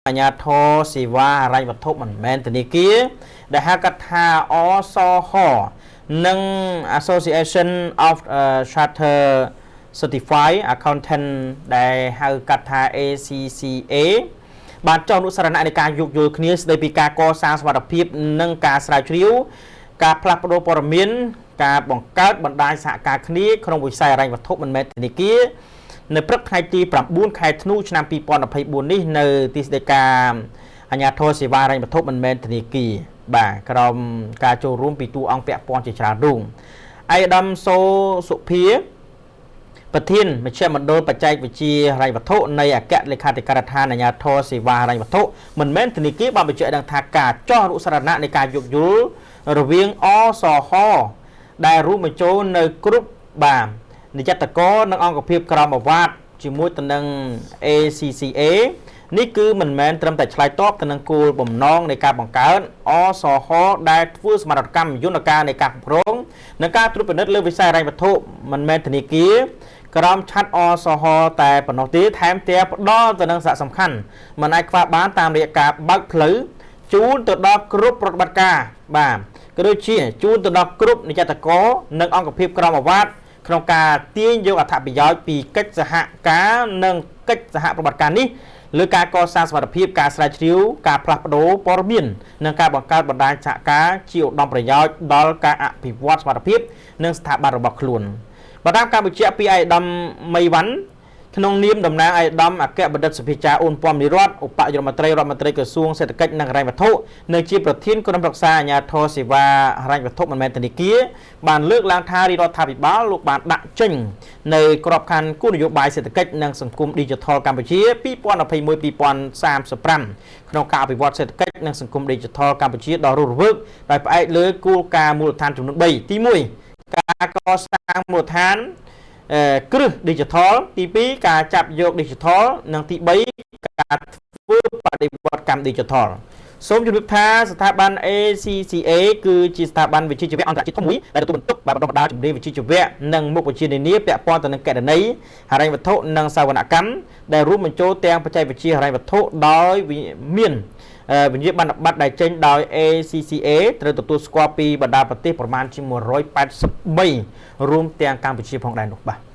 អាញាធរសេវាហិរញ្ញវត្ថុមិនមែនធនាគារដែលហៅកាត់ថាអសហនិង Association of Charter Certified Accountant ដែលហៅកាត់ថា ACCA បានចុះអនុសារណៈនៃការយោគយល់គ្នាស្ដីពីការកសាងសមត្ថភាពនិងការស្រាវជ្រាវការផ្លាស់ប្ដូរព័ត៌មានការបង្កើតបណ្ដាញសហការគ្នាក្នុងវិស័យហិរញ្ញវត្ថុមិនមែនធនាគារនៅព្រឹកថ្ងៃទី9ខែធ្នូឆ្នាំ2024នេះនៅទីស្តីការអាជ្ញាធរសេវាហិរញ្ញវត្ថុមិនមែនធនាគារបាទក្រុមការចូលរួមពីតួអង្គពាក់ព័ន្ធជាច្រើនរូបឯកឧត្តមសូសុភាប្រធានមជ្ឈមណ្ឌលបច្ចេកវិទ្យាហិរញ្ញវត្ថុនៃអគ្គលេខាធិការដ្ឋានអាជ្ញាធរសេវាហិរញ្ញវត្ថុមិនមែនធនាគារបានបញ្ជាក់ដឹងថាការចុះអនុសារណៈនៃការយោគយល់រវាងអសហដែលរួមបញ្ចូលនៅគ្រប់បាទនិយត្តករនិងអង្គភាពក្រមអាវ៉ាតជាមួយទៅនឹង ACCA នេះគឺមិនមែនត្រឹមតែឆ្លើយតបទៅនឹងគោលបំណងនៃការបង្កើតអសហដែលធ្វើសមាជកម្មយន្តការនៃការគ្រប់គ្រងនិងការត្រួតពិនិត្យលើវិស័យហិរញ្ញវត្ថុមិនមែនធនាគារក្រមឆាត់អសហតែប៉ុណ្ណោះទេថែមទាំងផ្ដល់ទៅនឹងសារៈសំខាន់មិនអាចខ្វះបានតាមរយៈការបើកផ្លូវជូនទៅដល់គ្រប់ប្រតិបត្តិការបាទក៏ដូចជាជូនទៅដល់គ្រប់និយត្តករនិងអង្គភាពក្រមអាវ៉ាតក្នុងការទាញយកអត្ថប្រយោជន៍ពីកិច្ចសហការនិងកិច្ចសហប្រតិបត្តិការនេះលើការកសាងសមត្ថភាពការស្រាវជ្រាវការផ្លាស់ប្ដូរព័ត៌មាននិងការបង្កើតបណ្ដាញសហការជាឧត្តមប្រយោជន៍ដល់ការអភិវឌ្ឍសមត្ថភាពនិងស្ថាប័នរបស់ខ្លួនបើតាមការបញ្ជាក់ពីឯកឧត្តមមីវ៉ាន់ក្នុងនាមតំណាងឯកឧត្តមអគ្គបណ្ឌិតសុភាចារអូនពំនិរដ្ឋឧបនាយករដ្ឋមន្ត្រីរដ្ឋមន្ត្រីក្រសួងសេដ្ឋកិច្ចនិងហិរញ្ញវត្ថុនិងជាប្រធានក្រុមប្រឹក្សាអាជ្ញាធរសេវាហិរញ្ញវត្ថុមិនមែនធនាគារបានលើកឡើងថារដ្ឋាភិបាលលោកបានដាក់ចេញនៅក្របខ័ណ្ឌគោលនយោបាយសេដ្ឋកិច្ចនិងសង្គម Digital កម្ពុជា2021-2035ក្នុងការអភិវឌ្ឍសេដ្ឋកិច្ចនិងសង្គម Digital កម្ពុជាដ៏រស់រវើកដោយផ្អែកលើគោលការណ៍មូលដ្ឋានចំនួន3ទី1ការកសាងមូលដ្ឋានគ្រឹះ Digital ទី2ការចាប់យក Digital និងទី3ការធ្វើបដិវត្តកម្ម Digital សូមជម្រាបថាស្ថាប័ន ACCA គឺជាស្ថាប័នវិជ្ជាជីវៈអន្តរជាតិធំមួយដែលទទួលបន្ទុកបណ្ដុះបណ្ដាលជំនាញវិជ្ជាជីវៈនិងមុខវិជ្ជានានាពាក់ព័ន្ធទៅនឹងគណនេយ្យហិរញ្ញវត្ថុនិងសវនកម្មដែលរួមបញ្ចូលទាំងបច្ចេកវិទ្យាហិរញ្ញវត្ថុដោយមានវិញ្ញាបនបត្រដែលចេញដោយ ACCA ត្រូវទទួលស្គាល់ពីបណ្ដាប្រទេសប្រមាណជា183រួមទាំងកម្ពុជាផងដែរនោះបាទ